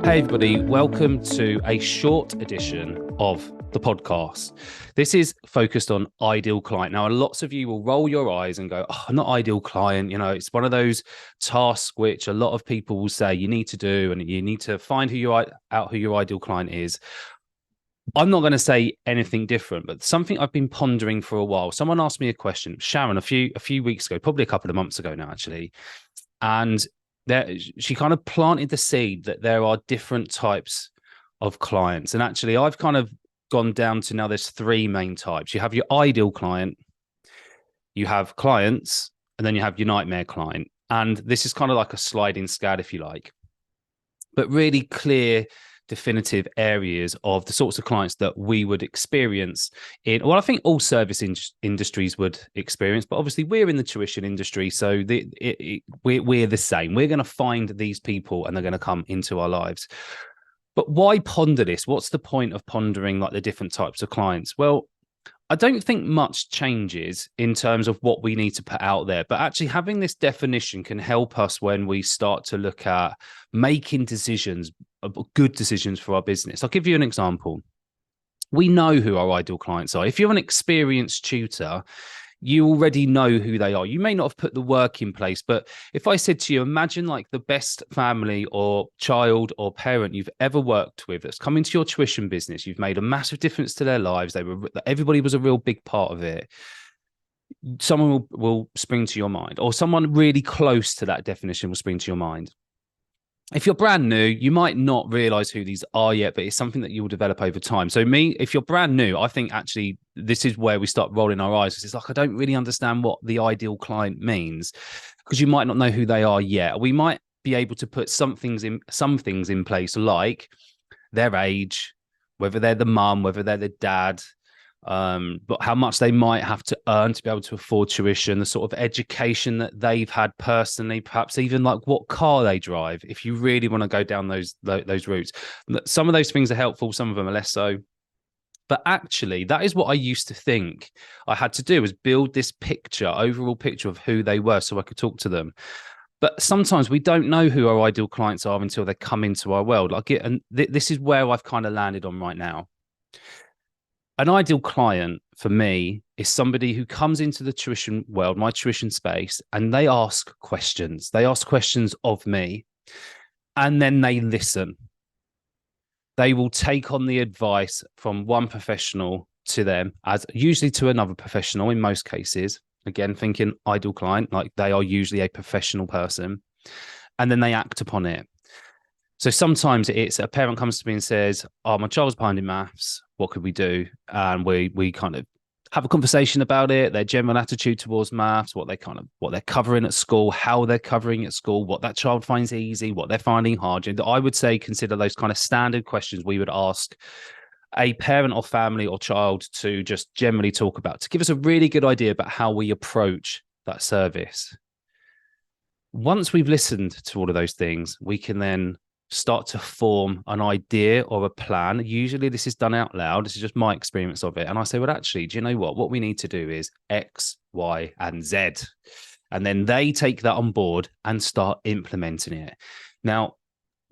Hey everybody, welcome to a short edition of the podcast. This is focused on ideal client. Now, lots of you will roll your eyes and go, "Oh, not ideal client." You know, it's one of those tasks which a lot of people will say you need to do, and you need to find who your ideal client is. I'm not going to say anything different, but something I've been pondering for a while. Someone asked me a question, Sharon, a few weeks ago, probably a couple of months ago now, actually, and she kind of planted the seed that there are different types of clients. And actually, I've kind of gone down to now there's three main types. You have your ideal client, you have clients, and then you have your nightmare client. And this is kind of like a sliding scale, if you like, but really clear, definitive areas of the sorts of clients that we would experience in, well, I think all service industries would experience, but obviously we're in the tuition industry, so we're the same. We're going to find these people and they're going to come into our lives. But why ponder this? What's the point of pondering like the different types of clients? Well, I don't think much changes in terms of what we need to put out there, but actually having this definition can help us when we start to look at making decisions, good decisions for our business. I'll give you an example. We know who our ideal clients are. If you're an experienced tutor, you already know who they are. You may not have put the work in place, but if I said to you, imagine like the best family or child or parent you've ever worked with that's come into your tuition business, you've made a massive difference to their lives. Everybody was a real big part of it. Someone will spring to your mind, or someone really close to that definition will spring to your mind. If you're brand new, you might not realize who these are yet, but it's something that you will develop over time. So if you're brand new, I think actually this is where we start rolling our eyes, because it's like, I don't really understand what the ideal client means, because you might not know who they are yet. We might be able to put some things in place, like their age, whether they're the mum, whether they're the dad, but how much they might have to earn to be able to afford tuition, the sort of education that they've had personally, perhaps even like what car they drive, if you really want to go down those routes. Some of those things are helpful, some of them are less so. But actually, that is what I used to think I had to do, was build this overall picture of who they were so I could talk to them. But sometimes we don't know who our ideal clients are until they come into our world. This is where I've kind of landed on right now. An ideal client for me is somebody who comes into the tuition world, my tuition space, and they ask questions. They ask questions of me, and then they listen. They will take on the advice from one professional to them, as usually to another professional in most cases. Again, thinking ideal client, like they are usually a professional person, and then they act upon it. So sometimes it's a parent comes to me and says, "Oh, my child's behind in maths. What could we do?" And we kind of have a conversation about it, their general attitude towards maths, what they're covering at school, how they're covering at school, what that child finds easy, what they're finding hard. And I would say consider those kind of standard questions we would ask a parent or family or child to just generally talk about, to give us a really good idea about how we approach that service. Once we've listened to all of those things, we can then start to form an idea or a plan. Usually this is done out loud. This is just my experience of it. And I say, well, actually, do you know what we need to do is X, Y, and Z. And then they take that on board and start implementing it. Now,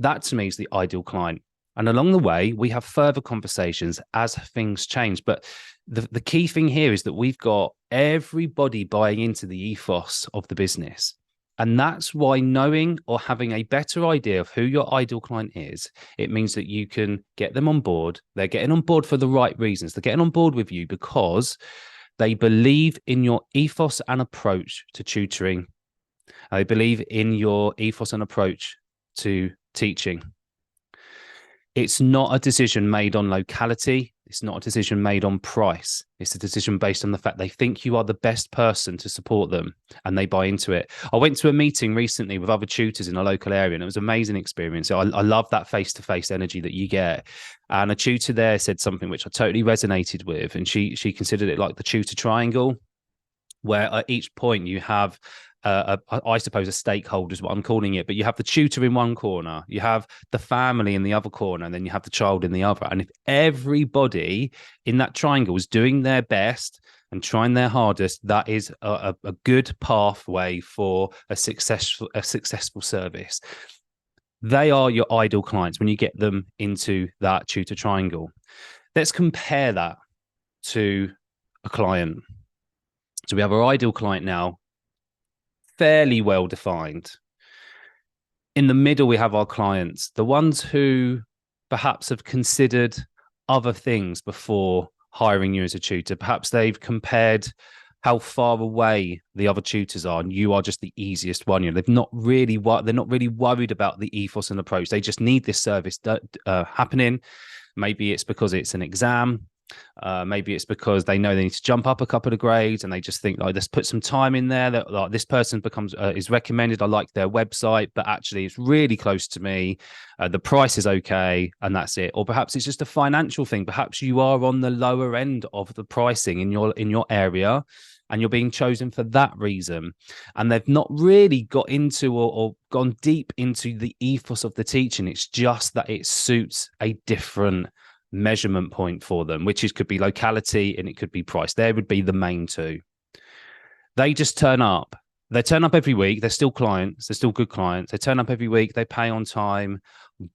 that to me is the ideal client. And along the way, we have further conversations as things change. But the key thing here is that we've got everybody buying into the ethos of the business. And that's why knowing or having a better idea of who your ideal client is, it means that you can get them on board. They're getting on board for the right reasons. They're getting on board with you because they believe in your ethos and approach to tutoring. They believe in your ethos and approach to teaching. It's not a decision made on locality. It's not a decision made on price. It's a decision based on the fact they think you are the best person to support them, and they buy into it. I went to a meeting recently with other tutors in a local area, and it was an amazing experience. I love that face-to-face energy that you get. And a tutor there said something which I totally resonated with, and she considered it like the tutor triangle, where at each point you have I suppose a stakeholder is what I'm calling it, but you have the tutor in one corner, you have the family in the other corner, and then you have the child in the other. And if everybody in that triangle is doing their best and trying their hardest, that is a good pathway for a successful service. They are your ideal clients when you get them into that tutor triangle. Let's compare that to a client. So we have our ideal client now, fairly well defined. In the middle, we have our clients, the ones who perhaps have considered other things before hiring you as a tutor. Perhaps they've compared how far away the other tutors are, and you are just the easiest one. You know, they're not really worried about the ethos and approach. They just need this service happening. Maybe it's because it's an exam. Maybe it's because they know they need to jump up a couple of grades, and they just think, like, let's put some time in there. That like, this person becomes is recommended. I like their website, but actually it's really close to me. The price is okay, and that's it. Or perhaps it's just a financial thing. Perhaps you are on the lower end of the pricing in your area, and you're being chosen for that reason. And they've not really got into or gone deep into the ethos of the teaching. It's just that it suits a different measurement point for them, which could be locality and it could be price. There would be the main two. They just turn up. They turn up every week. They're still clients. They're still good clients. They turn up every week. They pay on time.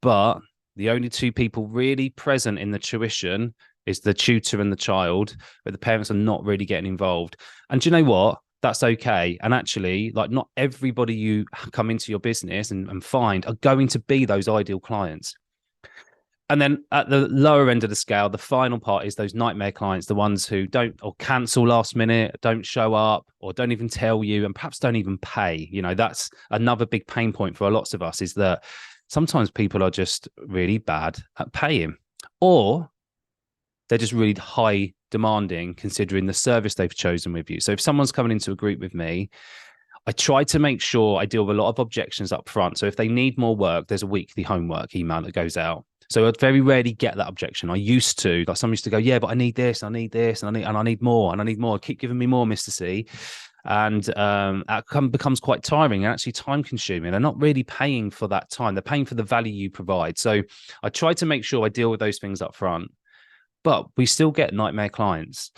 But the only two people really present in the tuition is the tutor and the child, but the parents are not really getting involved. And do you know what? That's okay. And actually, like, not everybody you come into your business and find are going to be those ideal clients. And then at the lower end of the scale, the final part is those nightmare clients, the ones who don't or cancel last minute, don't show up, or don't even tell you, and perhaps don't even pay. You know, that's another big pain point for lots of us, is that sometimes people are just really bad at paying, or they're just really high demanding considering the service they've chosen with you. So if someone's coming into a group with me, I try to make sure I deal with a lot of objections up front. So if they need more work, there's a weekly homework email that goes out. So I'd very rarely get that objection. I used to, like, some used to go, yeah, but I need this, I need this, and I need more, and I need more. Keep giving me more, Mr. C. And that becomes quite tiring and actually time consuming. They're not really paying for that time. They're paying for the value you provide. So I try to make sure I deal with those things up front. But we still get nightmare clients.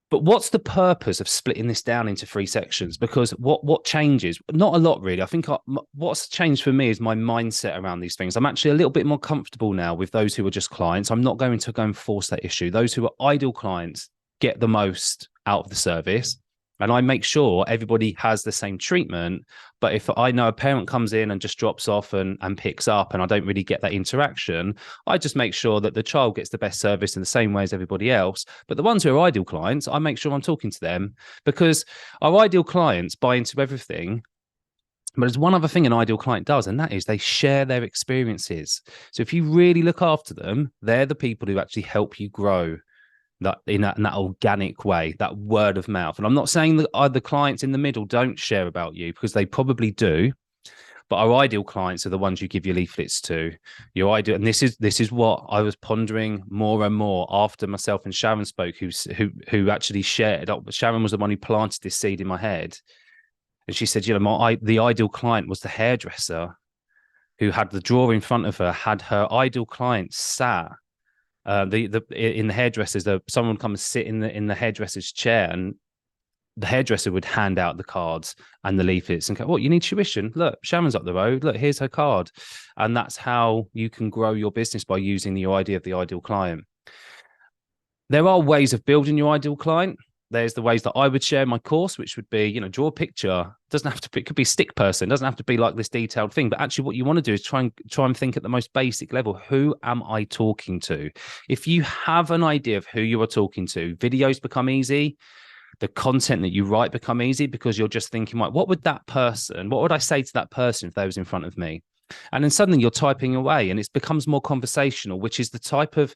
But what's the purpose of splitting this down into 3 sections? Because what changes? Not a lot, really. I think what's changed for me is my mindset around these things. I'm actually a little bit more comfortable now with those who are just clients. I'm not going to go and force that issue. Those who are ideal clients get the most out of the service. And I make sure everybody has the same treatment. But if I know a parent comes in and just drops off and picks up, and I don't really get that interaction, I just make sure that the child gets the best service in the same way as everybody else. But the ones who are ideal clients, I make sure I'm talking to them, because our ideal clients buy into everything. But there's one other thing an ideal client does, and that is they share their experiences. So if you really look after them, they're the people who actually help you grow. That in that organic way, that word of mouth. And I'm not saying that the clients in the middle don't share about you, because they probably do. But our ideal clients are the ones you give your leaflets to. Your ideal, and this is what I was pondering more and more after myself and Sharon spoke, who actually shared. Sharon was the one who planted this seed in my head, and she said, you know, the ideal client was the hairdresser who had the drawer in front of her, had her ideal client sat. In the hairdressers, someone would come and sit in the hairdresser's chair, and the hairdresser would hand out the cards and the leaflets and go, "What, you need tuition? Look, Sharon's up the road. Look, here's her card." And that's how you can grow your business, by using the idea of the ideal client. There are ways of building your ideal client. There's the ways that I would share my course, which would be, you know, draw a picture. Doesn't have to be, it could be stick person. Doesn't have to be like this detailed thing. But actually, what you want to do is try and think at the most basic level. Who am I talking to? If you have an idea of who you are talking to, videos become easy. The content that you write become easy, because you're just thinking, like, what would I say to that person if they was in front of me? And then suddenly you're typing away, and it becomes more conversational, which is the type of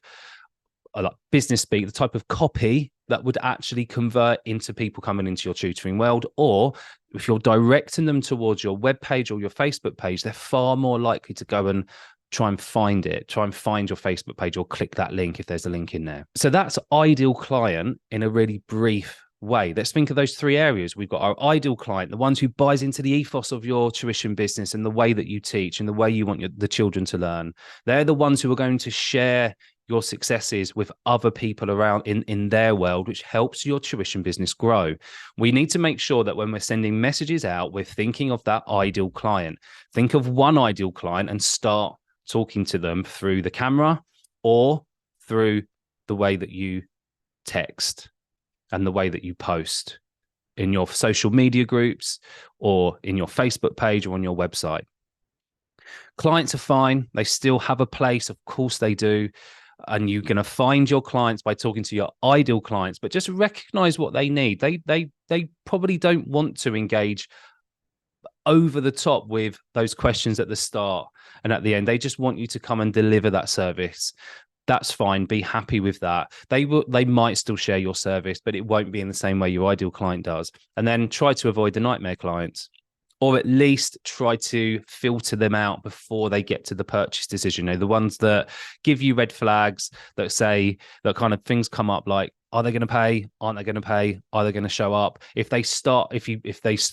like business speak, the type of copy that would actually convert into people coming into your tutoring world. Or if you're directing them towards your web page or your Facebook page, they're far more likely to go and try and find your Facebook page, or click that link if there's a link in there. So that's ideal client in a really brief way. Let's think of those 3 areas. We've got our ideal client, the ones who buys into the ethos of your tuition business and the way that you teach and the way you want the children to learn. They're the ones who are going to share your successes with other people around in their world, which helps your tuition business grow. We need to make sure that when we're sending messages out, we're thinking of that ideal client. Think of one ideal client and start talking to them through the camera or through the way that you text and the way that you post in your social media groups or in your Facebook page or on your website. Clients are fine. They still have a place. Of course they do. And you're going to find your clients by talking to your ideal clients, but just recognize what they need. They probably don't want to engage over the top with those questions at the start and at the end. They just want you to come and deliver that service. That's fine. Be happy with that. They might still share your service, but it won't be in the same way your ideal client does. And then try to avoid the nightmare clients, or at least try to filter them out before they get to the purchase decision. You know, the ones that give you red flags, that say that kind of things come up like, are they going to pay? Aren't they going to pay? Are they going to show up? If they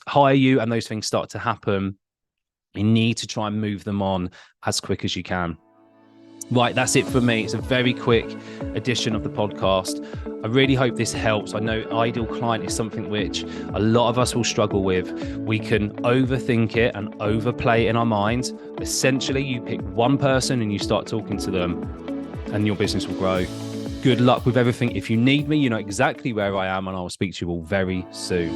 hire you and those things start to happen, you need to try and move them on as quick as you can. Right, that's it for me. It's a very quick edition of the podcast. I really hope this helps. I know ideal client is something which a lot of us will struggle with. We can overthink it and overplay it in our minds. Essentially, you pick one person and you start talking to them and your business will grow. Good luck with everything. If you need me, you know exactly where I am, and I will speak to you all very soon.